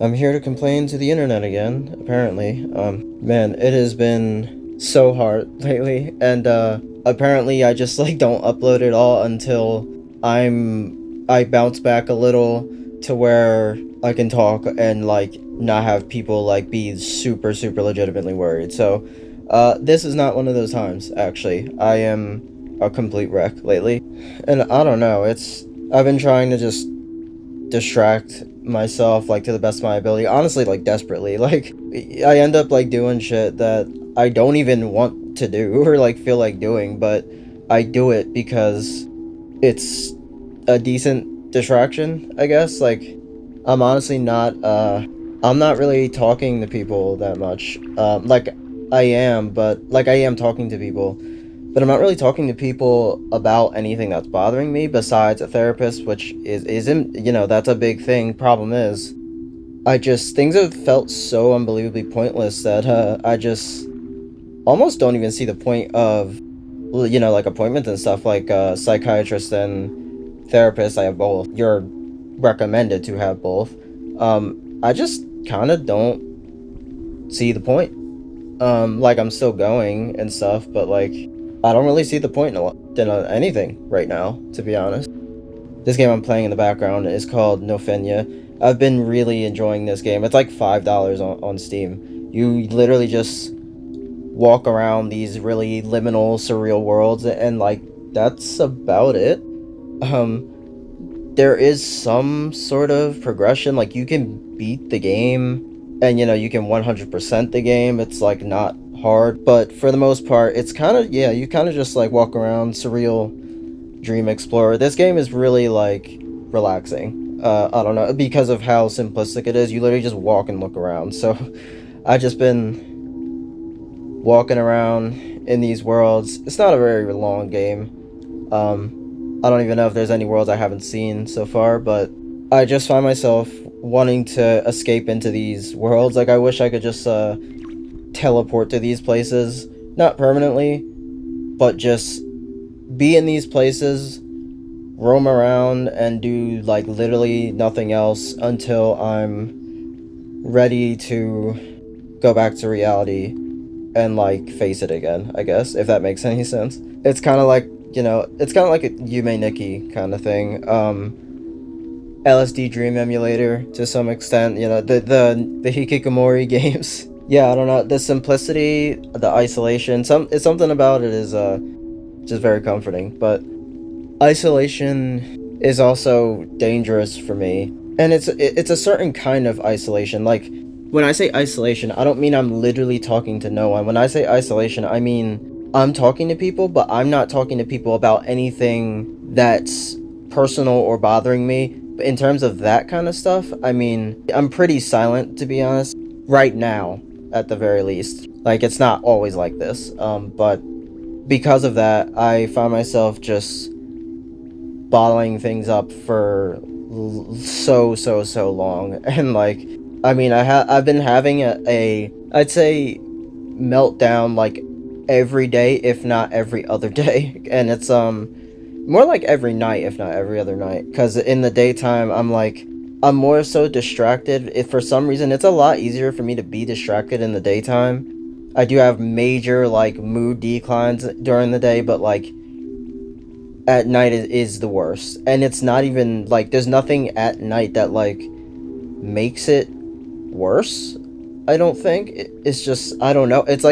I'm here to complain to the internet again, apparently. Man, it has been so hard lately, and apparently I just like don't upload it all until I bounce back a little to where I can talk and like not have people like be super legitimately worried. So, this is not one of those times, actually. I am a complete wreck lately, and I don't know, I've been trying to just distract myself like to the best of my ability, honestly, like desperately. Like I end up like doing shit that I don't even want to do or like feel like doing, but I do it because it's a decent distraction, I guess. Like I'm honestly not I'm not really talking to people that much. Like I am, but like I am talking to people, but I'm not really talking to people about anything that's bothering me besides a therapist, which isn't, that's a big thing. Problem is, I just things have felt so unbelievably pointless that I just almost don't even see the point of, well, like appointments and stuff, like psychiatrist and therapist. I have both. You're recommended to have both. I just kind of don't see the point. Like I'm still going and stuff, but like I don't really see the point in anything right now, to be honest. This game I'm playing in the background is called No Fenya. I've been really enjoying this game. It's like $5 on Steam. You literally just walk around these really liminal, surreal worlds, and like that's about it. Um, there is some sort of progression. Like you can beat the game, and you can 100% the game. It's like not hard, but for the most part, it's kind of, yeah, you kind of just like walk around, surreal dream explorer. This game is really like relaxing. I don't know, because of how simplistic it is. You literally just walk and look around. So I just been walking around in these worlds. It's not a very long game. I don't even know if there's any worlds I haven't seen so far, but I just find myself wanting to escape into these worlds. Like I wish I could just teleport to these places, not permanently, but just be in these places, roam around, and do like literally nothing else until I'm ready to go back to reality and like face it again, I guess, if that makes any sense. It's kind of like, it's kind of like a Yume Nikki kind of thing. LSD Dream Emulator to some extent, the Hikikomori games. Yeah, I don't know, the simplicity, the isolation, it's something about it is just very comforting, but isolation is also dangerous for me. And it's a certain kind of isolation. Like when I say isolation, I don't mean I'm literally talking to no one. When I say isolation, I mean I'm talking to people, but I'm not talking to people about anything that's personal or bothering me. But in terms of that kind of stuff, I mean, I'm pretty silent, to be honest, right now, at the very least. Like it's not always like this. But because of that, I find myself just bottling things up for so long, and like, I mean, I've been having I'd say meltdown like every day, if not every other day, and it's more like every night, if not every other night, because in the daytime I'm more so distracted. If for some reason it's a lot easier for me to be distracted in the daytime. I do have major like mood declines during the day, but like at night is the worst. And it's not even like there's nothing at night that like makes it worse. I don't think it's just, I don't know. It's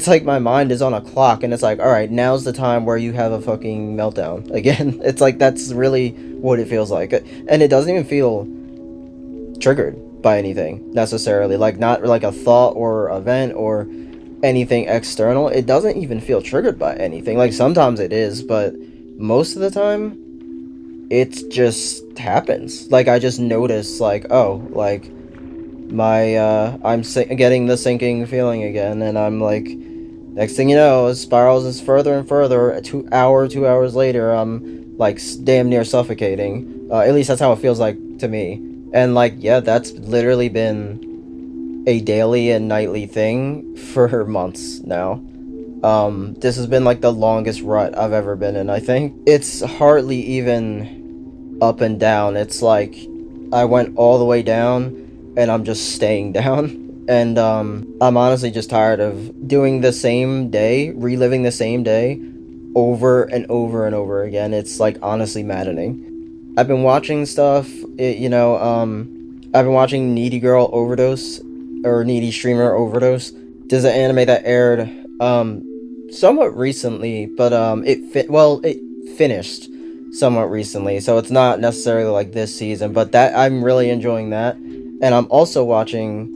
like my mind is on a clock, and it's like, all right, now's the time where you have a fucking meltdown again. It's like that's really what it feels like, and it doesn't even feel triggered by anything necessarily. Like not like a thought or event or anything external. It doesn't even feel triggered by anything. Like sometimes it is, but most of the time it just happens. Like I just notice like, oh, like my I'm getting the sinking feeling again, and I'm like, next thing you know, it spirals is further and further. 2 hours later, I'm like damn near suffocating. At least that's how it feels like to me. And like, yeah, that's literally been a daily and nightly thing for months now. This has been like the longest rut I've ever been in, I think. It's hardly even up and down. It's like I went all the way down, and I'm just staying down. And I'm honestly just tired of doing the same day, reliving the same day over and over and over again. It's like honestly maddening. I've been watching stuff, I've been watching Needy Girl Overdose or Needy Streamer Overdose. There's an anime that aired somewhat recently, but it finished somewhat recently, so it's not necessarily like this season, but that I'm really enjoying that. And I'm also watching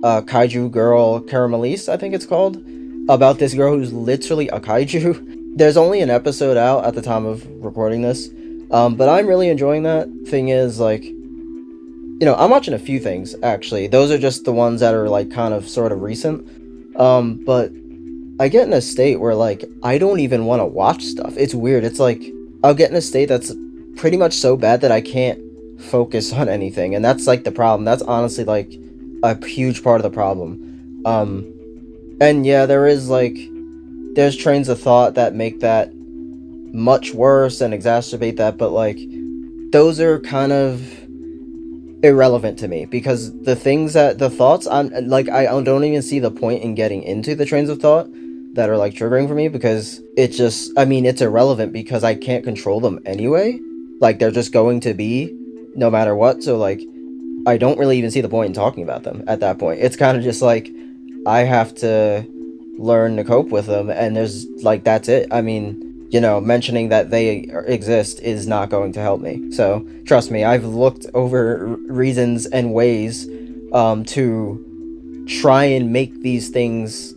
Kaiju Girl Caramelise, I think it's called, about this girl who's literally a kaiju. There's only an episode out at the time of recording this, but I'm really enjoying that. Thing is, like, I'm watching a few things actually. Those are just the ones that are like kind of sort of recent. But I get in a state where like I don't even want to watch stuff. It's weird. It's like I'll get in a state that's pretty much so bad that I can't focus on anything, and that's like the problem. That's honestly like a huge part of the problem. And yeah, there's trains of thought that make that much worse and exacerbate that, but like those are kind of irrelevant to me because the thoughts I'm like I don't even see the point in getting into the trains of thought that are like triggering for me because it just I mean it's irrelevant because I can't control them anyway. Like they're just going to be no matter what. So like I don't really even see the point in talking about them at that point. It's kind of just like I have to learn to cope with them, and there's like that's it. I mean, mentioning that they exist is not going to help me. So trust me, I've looked over reasons and ways to try and make these things,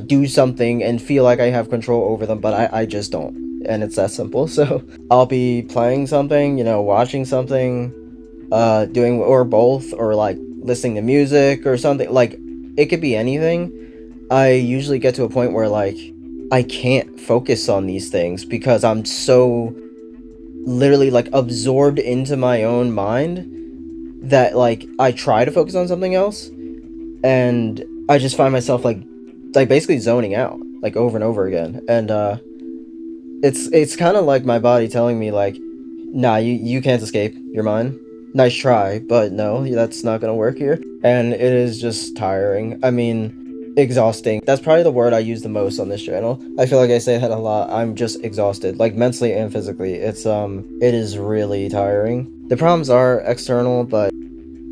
do something and feel like I have control over them, but I just don't. And it's that simple. So I'll be playing something, watching something, doing or both, or like listening to music or something. Like it could be anything. I usually get to a point where like I can't focus on these things because I'm so literally like absorbed into my own mind that like I try to focus on something else and I just find myself like basically zoning out like over and over again. And it's kind of like my body telling me like, nah, you can't escape your mind. Nice try, but no, that's not gonna work here. And it is just tiring. I mean, exhausting. That's probably the word I use the most on this channel. I feel like I say that a lot. I'm just exhausted, like mentally and physically. It is really tiring. The problems are external, but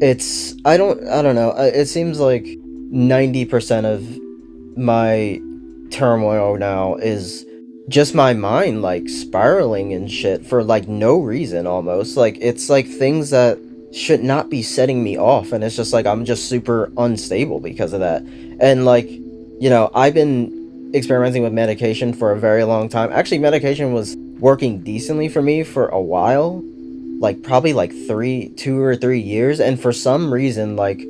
I don't know. It seems like 90% of my turmoil now is just my mind like spiraling and shit for like no reason almost. Like it's like things that should not be setting me off, and it's just like I'm just super unstable because of that. And like, I've been experimenting with medication for a very long time. Actually, medication was working decently for me for a while, like probably like 2 or 3 years, and for some reason like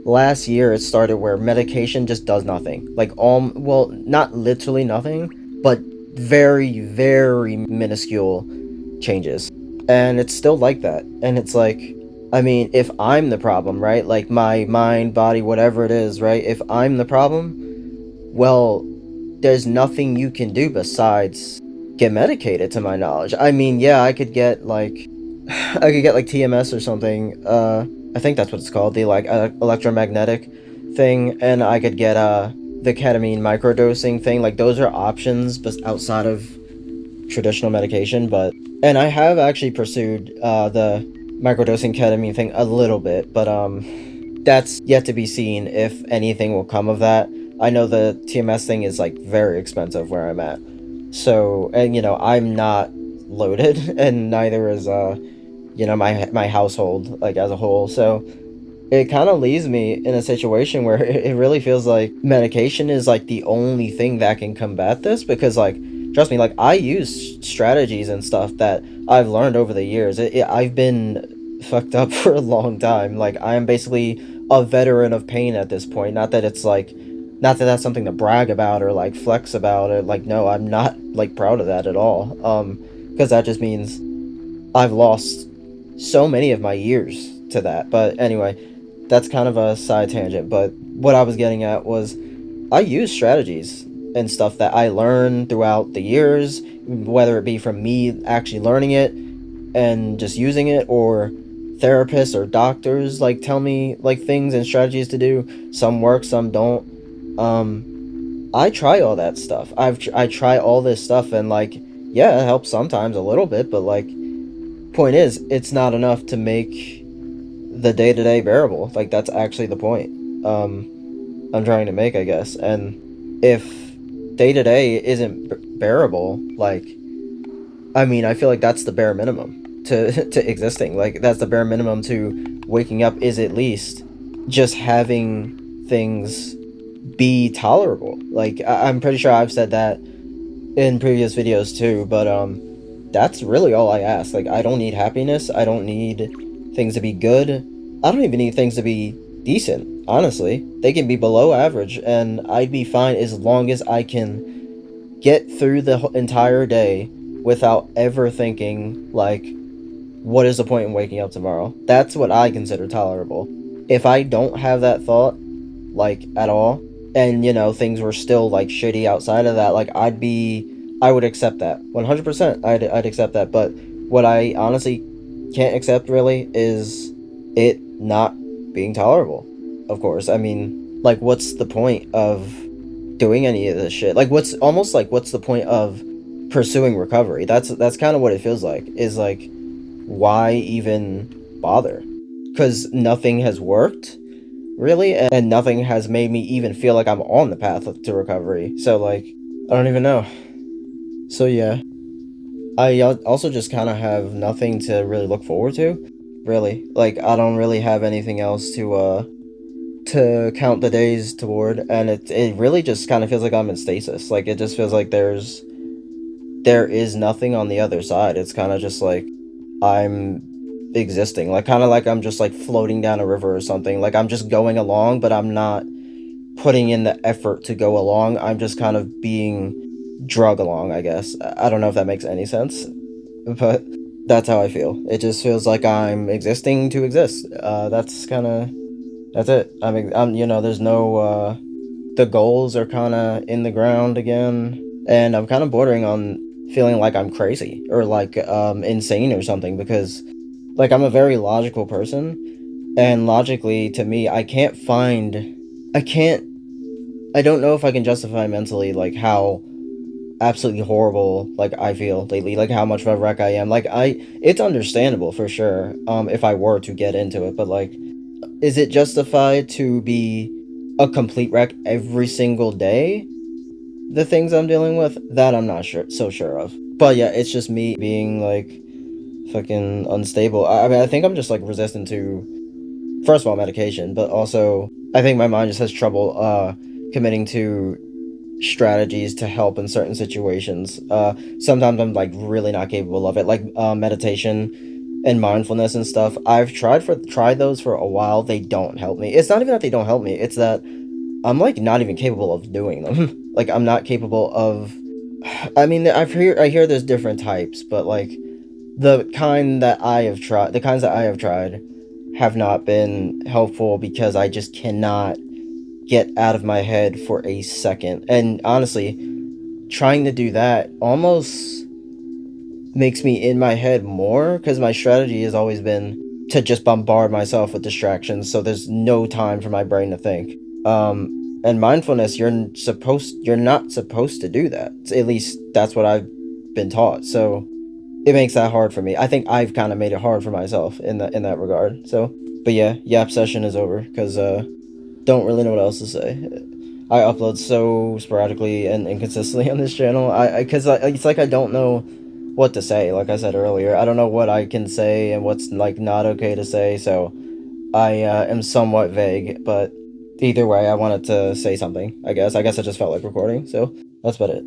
last year it started where medication just does nothing, like well, not literally nothing, but very very minuscule changes, and it's still like that. And it's like, I mean, if I'm the problem, right, like my mind, body, whatever it is, right, if I'm the problem, well, there's nothing you can do besides get medicated, to my knowledge. I mean, yeah, I could get like TMS or something. I think that's what it's called, the like electromagnetic thing, and I could get the ketamine microdosing thing. Like those are options, but outside of traditional medication. But and I have actually pursued the microdosing ketamine thing a little bit, but that's yet to be seen if anything will come of that. I know the TMS thing is like very expensive where I'm at. So, and I'm not loaded and neither is my household like as a whole. So it kind of leaves me in a situation where it really feels like medication is like the only thing that can combat this, because like trust me, like I use strategies and stuff that I've learned over the years. I've been fucked up for a long time. Like I am basically a veteran of pain at this point. Not that that's something to brag about or like flex about it. Like no, I'm not like proud of that at all. Because that just means I've lost so many of my years to that. But anyway, that's kind of a side tangent. But what I was getting at was I use strategies and stuff that I learned throughout the years, whether it be from me actually learning it and just using it, or therapists or doctors like tell me like things and strategies to do. Some work, some don't. I try all that stuff. I try all this stuff, and like, yeah, it helps sometimes a little bit, but like, point is, it's not enough to make the day to day bearable. Like, that's actually the point. I'm trying to make, I guess. And if day to day isn't bearable, like, I mean, I feel like that's the bare minimum to to existing. Like, that's the bare minimum to waking up, is at least just having things be tolerable. Like, I'm pretty sure I've said that in previous videos too, but that's really all I ask. Like, I don't need happiness. I don't need things to be good. I don't even need things to be decent, honestly. They can be below average, and I'd be fine as long as I can get through the entire day without ever thinking, like, what is the point in waking up tomorrow? That's what I consider tolerable. If I don't have that thought, like, at all, and, you know, things were still, like, shitty outside of that, like, I would accept that. 100%, I'd accept that. But what I honestly can't accept, really, is it not being tolerable. Of course. I mean, like, what's the point of doing any of this shit? Like, what's the point of pursuing recovery? That's kind of what it feels like. Is like, why even bother? Because nothing has worked, really, and nothing has made me even feel like I'm on the path to recovery. So, like, I don't even know. So yeah, I also just kind of have nothing to really look forward to, really. Like, I don't really have anything else to count the days toward, and it really just kind of feels like I'm in stasis. Like, it just feels like there is nothing on the other side. It's kind of just like I'm existing, like, kind of like I'm just like floating down a river or something. Like, I'm just going along, but I'm not putting in the effort to go along. I'm just kind of being drug along, I guess. I don't know if that makes any sense, but that's how I feel. It just feels like I'm existing to exist. That's it. I mean, you know, there's no the goals are kind of in the ground again, and I'm kind of bordering on feeling like I'm crazy or like insane or something, because like, I'm a very logical person, and logically, to me, I can't I don't know if I can justify mentally, like, how absolutely horrible, like, I feel lately, like, how much of a wreck I am. Like, it's understandable for sure, if I were to get into it, but like, is it justified to be a complete wreck every single day? The things I'm dealing with, that I'm not sure of. But yeah, it's just me being like fucking unstable. I mean, I think I'm just like resistant to, first of all, medication, but also I think my mind just has trouble committing to strategies to help in certain situations. Sometimes I'm like really not capable of it, like meditation and mindfulness and stuff. I've tried those for a while. They don't help me. It's not even that they don't help me. It's that I'm like not even capable of doing them. Like, I'm not capable of. I mean, I hear there's different types, but like the kinds that I have tried have not been helpful because I just cannot get out of my head for a second. And honestly, trying to do that almost makes me in my head more, because my strategy has always been to just bombard myself with distractions so there's no time for my brain to think. And mindfulness, you're not supposed to do that. At least that's what I've been taught. So it makes that hard for me. I think I've kind of made it hard for myself in that regard. So, but yeah, yap session is over, because don't really know what else to say. I upload so sporadically and inconsistently on this channel. Because it's like I don't know what to say. Like I said earlier, I don't know what I can say and what's like not okay to say. So I am somewhat vague. But either way, I wanted to say something. I guess I just felt like recording. So that's about it.